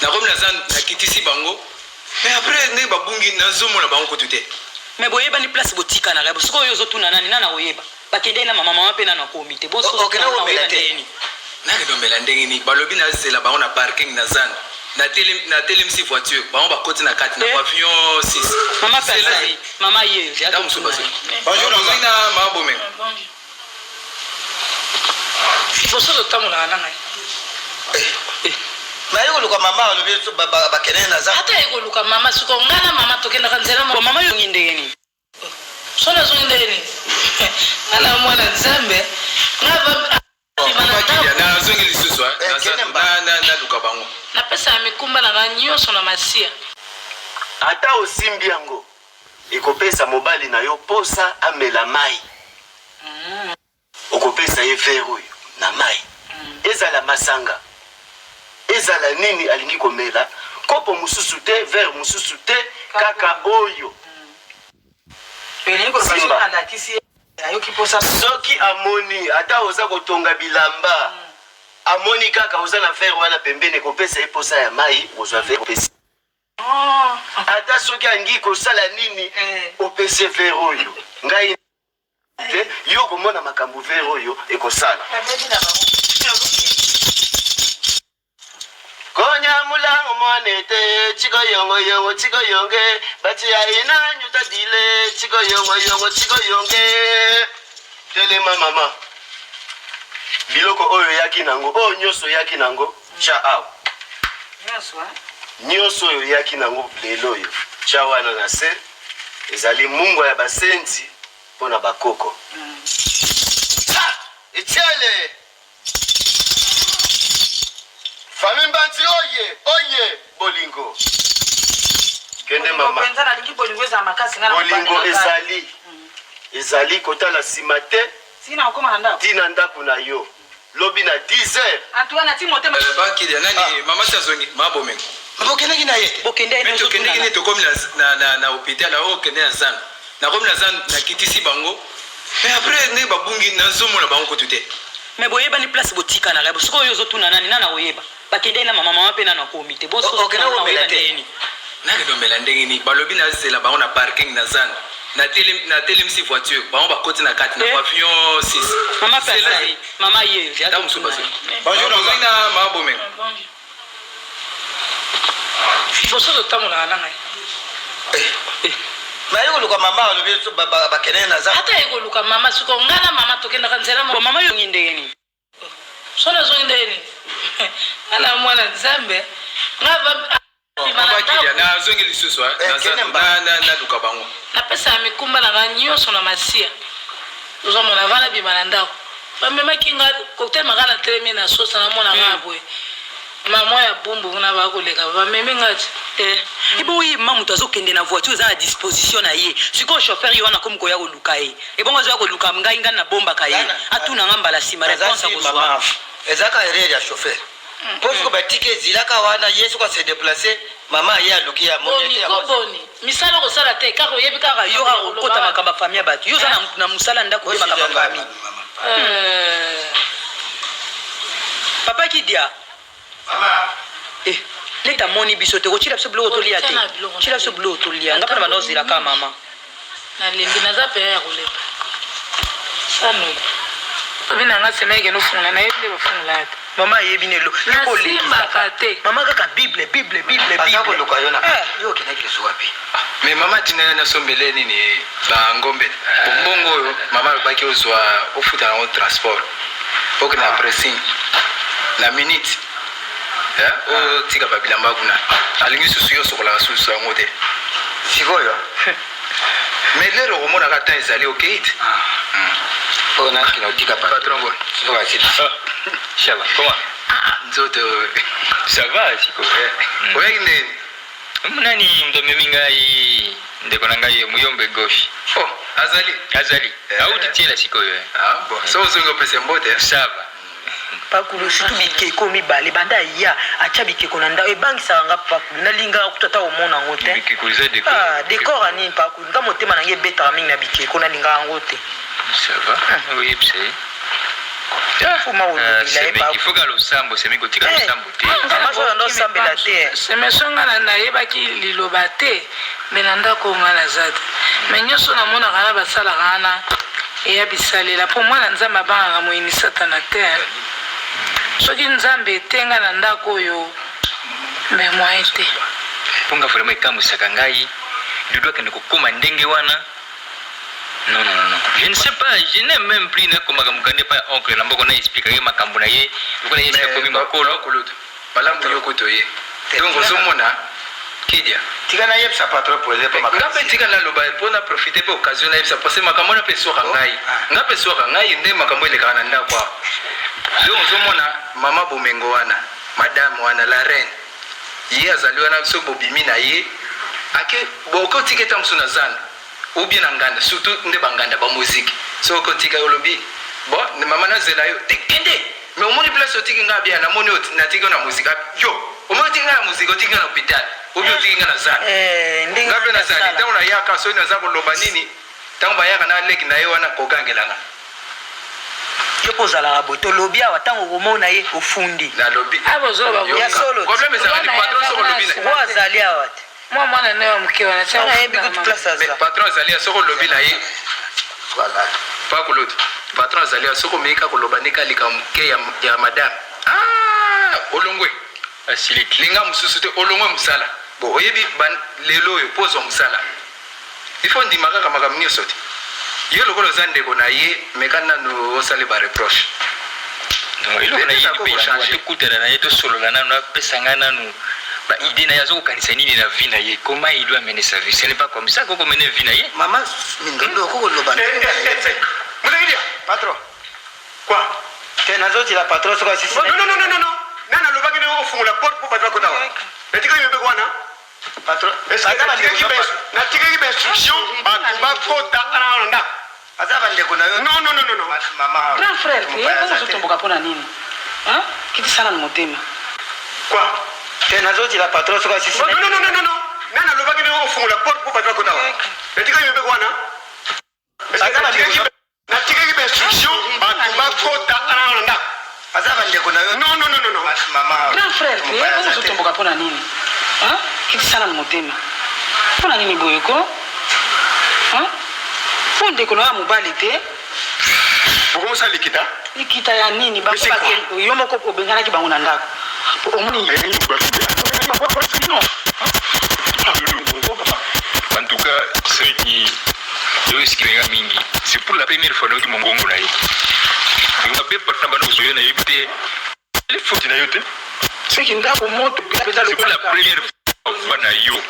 Na comme na zan na kitisi bango. Mais après ne babungi na zomo na bango kotute. Mais boyeba ni place botika na rabo. Siko yozo tuna nani nana oyeba. Bakende na mama pe na komite. Boso okena o melateni. Na ke do melandenge ni balobi na zela bango na parking na zan. Na télé msi voiture. Bango ba koti na 4 na pavillon 6. Mama pesa. Mama ye. Bonjour na mabome. Bonjour. Boso do tamula na ngai. Na yego luka mama alobi so ba kene na za. Hata yego luka mama suko ngana mama tokenda kanzela mo. Mama yo ngindeni. Sona zo ngindeni. Ala mwana Nzambe. Ngaba na zongi lisusu na luka bango. Na pesa mikumba na nyoso na masia. Ata osimbi yango. Ekopesa mobali na yo posa amela mai. Okopesa ye veru na mai. Ezala masanga. Ezala nini alingi komela kopo mususu te ver mususu te kaka oyo soki amoni ata oza kotonga bilamba amoni kaka oza na ver wana pembeni kopesa eposa ya mai ozwa ver opesi ata soki angi kosala nini opesi ver oyo ngai te yo komona makambo ver oyo ekosala Konya mulango mwanete chiko yongo chiko yonge bati ya ina nyuta dile chiko yongo chiko yonge tele mama biloko oyo yaki nango o nyoso yaki nango cha au nyoso oyo yaki nango lelo yo cha wana na se ezali mungu ya basenzi pona bakoko echele Fami mbanzi oye bolingo. Kende mama. Bolingo ezali kotala simate. Sina okoma na ndako. Tina ndako na yo. Lobi na 10h. Atuana ti motema. Baki ya nani mama Chazongi mabome. Mabokende kina ye. Bokende ino zo kende kine to comme na hôpital la o kende na zan. Na comme na zan na kitisi bango. Mais après ne babungi na zomo na bango kotute. Mais boyeba ni place botika na rabo. Siko yozo tuna nani nana oyeba. Bakende na mama pe na komite. Boso okena o melateni. Na ke do melandenge ni balobi na zela bango na parking na zan. Na télé msi voiture. Bango ba koti na 4 na pavillon 6. Mama pesa. Mama ye. Bonjour na mabome. Bonjour. Boso do tamula na ngai. Na yego luka mama alobi so ba kene na za. Hata yego luka mama suko ngana mama tokenda kanzela mo. Mama yo ngindeni. Sona zo ngindeni. Ala mwana Nzambe. Ngaba na zongi lisusu na luka bango. Na pesa mikumba na nyoso na masia. Uzo mona vana bi manandako. Bamema kinga cocktail magana telemi na sosa na mona ngabwe. Mama ya bumbu na bakoleka bameme ngati. Ibo yi mamu tazo kende na voiture za disposition na ye. Siko chauffeur yo na komko ya koluka ye. Ebongo zo koluka ngai nga na bomba ka ye. Atuna ngamba la sima réponse ko zwa. Ezaka erreur ya chauffeur. Posko batike zilaka wana Yesu kwa se déplacer mama ya lukia monete ya boni. Misala ko sala te kako yebi kaka yo ka kota makamba famille batu. Yo za na musala ndako be makamba famille. Papa ki dia? Mama. Leta moni bisote ko chila biso bloto lia te. Chila biso bloto lia. Ngapa na banozira ka mama. Na lembi na za pe ya kulepa. Sano. Bina nga semege no fungula na yebe bafungula. Mama yebinelo. Iko limba kate. Mama kaka Bible. Azako luka yona. Yo kina kisu wapi? Mais mama tina na sombele nini ba ngombe. Bongo yo mama baki ozwa ofuta na transport. Oke na pressing. Na minute. O tika babilamba kuna. Alingi susu yo sokola susu ngote. Sikoyo. Mais lero omona ka temps ezali okay. On a qui nous dit qu'à patron bon. Ça va, c'est ça. Ça va. Comment? Nzoto. Ça va, siko. Ouais, nani mdomemi ngai ndeko na ngai muyombe gauche. Oh, Azali. Au titiela siko yo. Ah bon. Ça vous avez passé un bon temps. Ça va. Pakulu situ bikeko mibale banda ya acha bikeko na nda ebangisa nga pakulu nalinga kutata omona ngote bikeko za décor décor ani pakulu nga motema na nge beta mingi na bikeko nalinga ngote ça va oui c'est fuma olobila eba il faut que le sambo c'est miko tika le sambo te maso ndo sambela te semesonga na nayebaki liloba te me na ndako nga na zate me nyonso namonaka na basalaka wana eya bisalela mpo mwana nzambe abangaka moyini satana te soki nzambe etenga na ndako oyo me mwaye te mponga vraiment ekamusaka ngai dudu akende kokoma ndenge wana. Non. Je ne sais pas, je n'ai même plus na komaka mukande pa oncle na mboko na expliquer makambo na ye. Ndiko na ye sika komi makolo kulutu. Balambu yoko to ye. Donc ozomona kidia. Tika na yebsa patron pour les pas makasi. Ngape tika na loba pona profiter pour occasion na yebsa parce que makambo na peso ka ngai. Ngape so ka ngai nde makambo ile kana nda kwa. Donc ozomona mama Bomengo wana, madame wana la reine. Ye azaliwa na so bobimi na ye. Ake boko tiketa msuna zana. Ou bien nganda surtout nde banganda ba musique so ko tika olobi bon ne mama na zela yo tekende mais omoni place otiki nga bien na moni na tika na musique yo omoni tika na musique otika na hôpital ou bien tika na zana ndinga be na zana ntango na yaka so ina za koloba nini ntango ba yaka na leki na yo wana kogangelanga yo pozala boto lobi awa ntango komona ye ofundi na lobi abozoba ya solo problème ezala ni patron so kolobi na wa zali awa te mwana naye wa mke wana tia yebi ko place mais aza patron azali soko lobi na ye Voilà. pas kulutu patron azali soko meika koloba nika likamke ya madame olongwe asile linga mususu te olongwe musala bo oyebi lelo oyo pozo musala ifo ndima kaka makambo nyonso te ye lokolo oza ndeko na ye mekana no osali ba reproche eloko na ye tokutana na ye tosolola nano apesanga nano idée na yazo kanisa nini na vie na ye comment il doit mener sa vie ce n'est pas comme ça qu'on mène vie na ye Maman mindondo ko loba. Munagidia Patron. quoi Tena zote la patron soka sisi. non nana lobaki ne ofungula porte pour patron kota etika yebe kwana Patron. na tika ki instruction ba kota ana nda Azaba ndeko na yo. non Mama. grand frère yeye uzotomboka pona nini kiti sana na motema quoi Tena zote la patron soka sisi. non nana lobaki ne ofungula porte pour patron kota etika yebe kwana na tika ki instruction ba kota ana nda Azaba ndeko na yo. non Mama. grand frère yeye uzotomboka pona nini kiti sana na motema pona nini boyeko funde kuna mobali te Pourquoi ça likita likita ya nini bango ba yo moko obengana ki bango na ndako omoni en tout cas ce qui yoskirenga mingi c'est pour la première fois que mongongo na ye ngabe patna bana uzoyo na yebite il faut na yote c'est qui ndako moto pesa c'est pour la première fois na yo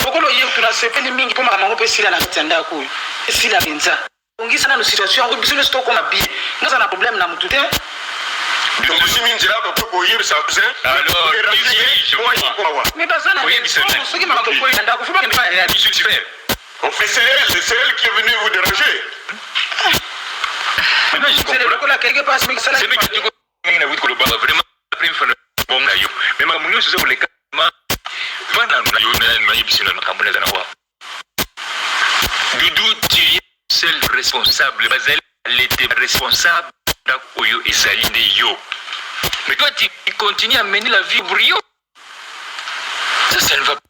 okolo ye tuna sepeli mingi poma mango pesila na kitanda ko esila benza ongisa na situation ko biso sto ko mabi ngaza na problème na mutu te donc si minjira ba ko yir sa cousin alors mais bazana ce qui m'a ko ndako fuba ke la mission tu fais on fait c'est elle qui est venue vous déranger maintenant je comprends la quelque passe mais ça c'est mais que tu na vous ko ba vraiment la première fois bon na yo mais ma munyo c'est pour les bana na yo na yebisi na kambona na wa Dudu tu es seul responsable bazali l'été responsable d'Oyo et Saline yo mais toi tu continues à mener la vie brio ça ne va pas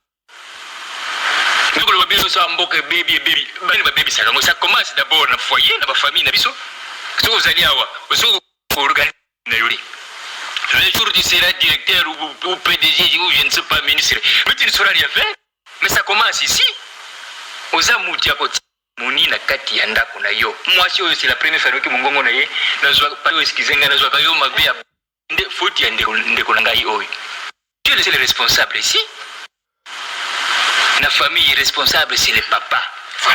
nous le baby so amboka baby bani ba baby ça commence d'abord na foyer na ba famille na biso so ozali awa so organiser na yori le jour du sera directeur ou PDG ou je ne sais pas ministre mais tu ne sauras rien faire mais ça commence ici oza muti ya koti muni na kati ya ndako na yo mwasi oyo c'est la première fois que mongongo na ye nazwa pa yo eskizenga nazwa ka yo mabe ya nde faute ya ndeko na ngai oyo tu es le responsable ici la famille responsable c'est le papa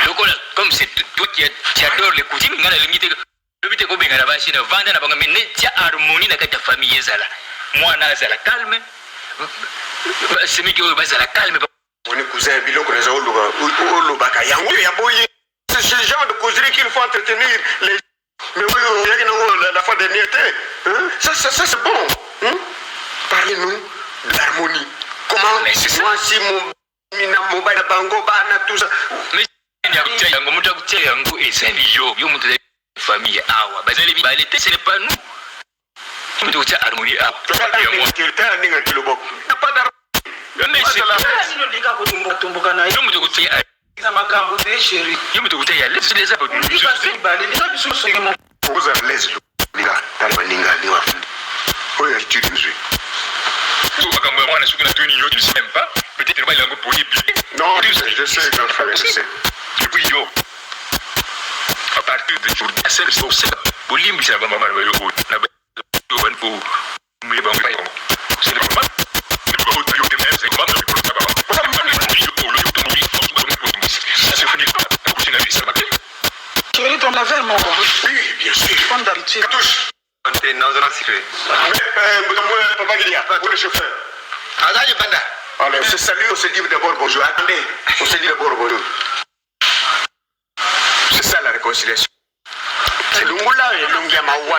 donc comme c'est toi qui adore les coutumes ngana limite le ko benga na basi na vanda na banga mais tia harmonie na kati ya famille ezala mwana azala calme c'est miki oyo bazala calme on est cousin biloko na olobaka yango ya boye c'est ce genre de causerie qu'il faut entretenir les mais oui la fois dernière ça c'est bon parlez-nous de l'harmonie comment moi si mina mobile bango bana tout ça mais yango muta kutia yango ezali yo mutu famille awa bazali balete ce n'est pas nous tu me dis harmonie awa peut-être il a pour non, je sais, grand frère, je sais. Depuis yo, à partir de aujourd'hui, c'est ça. Bolim, c'est la maman de yo. Na ba yo ban pour me ba ngai. C'est le maman. Mais ba yo te même c'est maman pour ça ba. Ça me fait yo pour le yo pour lui. Ça c'est fini. Pour c'est la vie ça va. Tu veux ton laver mon gars? Oui, bien sûr. Comme d'habitude. Cartouche. On est dans un secret. Papa Guilia, pour le chauffeur. Azali banda. Allez, on se salue, on se dit d'abord bonjour. Attendez, on se dit d'abord bonjour. C'est ça la réconciliation. C'est le moula et l'ongamawa.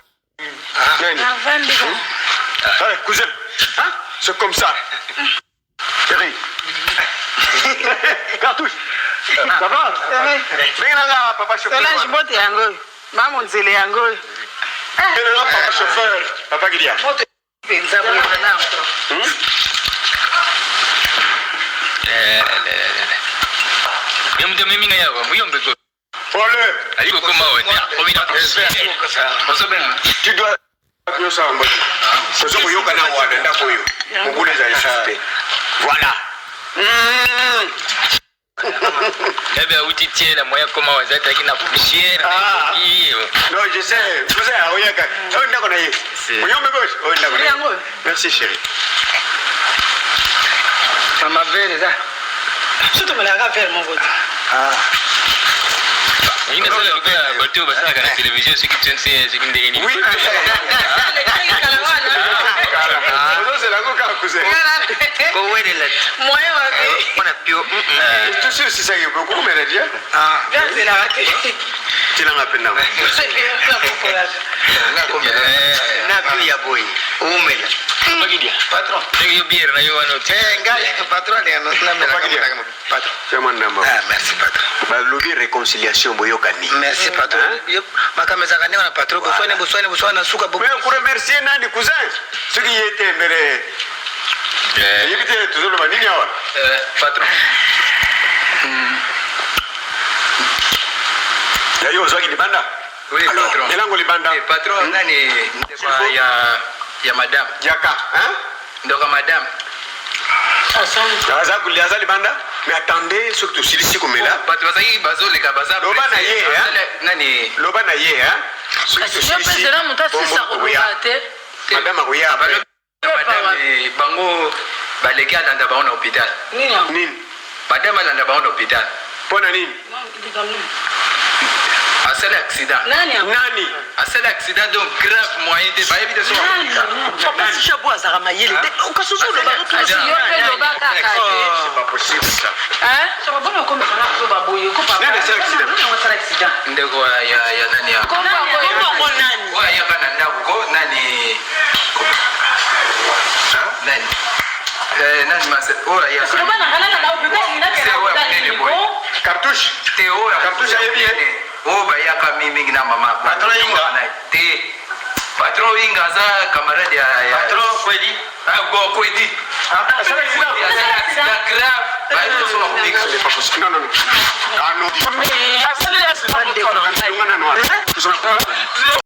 Allez, cousin, c'est comme ça. Chérie. Cartouche. Ça va? Viens là, papa chauffeur. Là, je botte yango. Maman nzele yango. Viens là, papa chauffeur. Papa Guilia. Yamde mimi ngaya wa muyombe ko. Ole. Aliko koma wa. Tu dois bien ça en bas. C'est ce que yo kana wa danda ko yo. Mugule za insiste. Voilà. Ebe uti la moya koma wa zata kina kushia na hiyo. Non, je sais. Vous savez, oyaka. On ndako na yeye. Muyombe gauche. On ndako na yeye. Merci chérie. Mama vele za. Surtout me la faire mon gars. Il ne sait pas bateau basa kana télévision ce qui tient c'est ndenge ni. Oui. C'est la goka cousin. Ko wele la. Moi On a pio. Tu sais si ça y est beaucoup mais dit. Ah. bien c'est la raté. Tu l'as appelé non. Na pio ya boy. Umela. Magidia. Patron. Tengo bière na yo ano. Ngai patron ya no na mela kama patron. Chama ndama. Ah, merci patron. Ba lobi réconciliation boyokani. Merci patron. Yo makameza kane na patron boswana suka bo. Mais pour remercier nani cousin. Ce qui était mere. Yibite toujours le manini awa. Patron. Yayo zaki libanda. Oui patron. Elango libanda. Patron nani ndekwa ya madame. Jaka, hein? Ndoka madame. Aza kuliaza libanda. Mais attendez, ce que tu sais ici comme là. Patron sai bazoleka baza. Loba na ye, hein? Nani? Loba na ye, hein? Ce que tu sais ici. Madame Agoya. Madame bango baleki alanda bango na hôpital. Nini? Madame alanda bango na hôpital. Pona nini? Asali accident. Nani? Asali accident donc grave moyen de bayebi de so. Papa si chapeau azara mayele. Okasusu le baro tout. C'est pas possible ça. Hein? Ça va bon comme ça na ba boyo ko papa. Nani c'est accident? Ndeko ya nani ya. Ko nani? Wa ya kana ndako nani? Nani? Nani mase ora ya. Ko bana kana na hôpital ina ke. Cartouche. Théo ya Cartouche ya bien. Oh ba ya ka mimi na mama. Patron inga. Te. Patron inga za camarade ya. Patron kweli. Go kwedi. C'est accident grave. Ba ile so na kupika. C'est pas possible. Non, non, non. Ah non. Asali ya sifande ko. Non, non, non.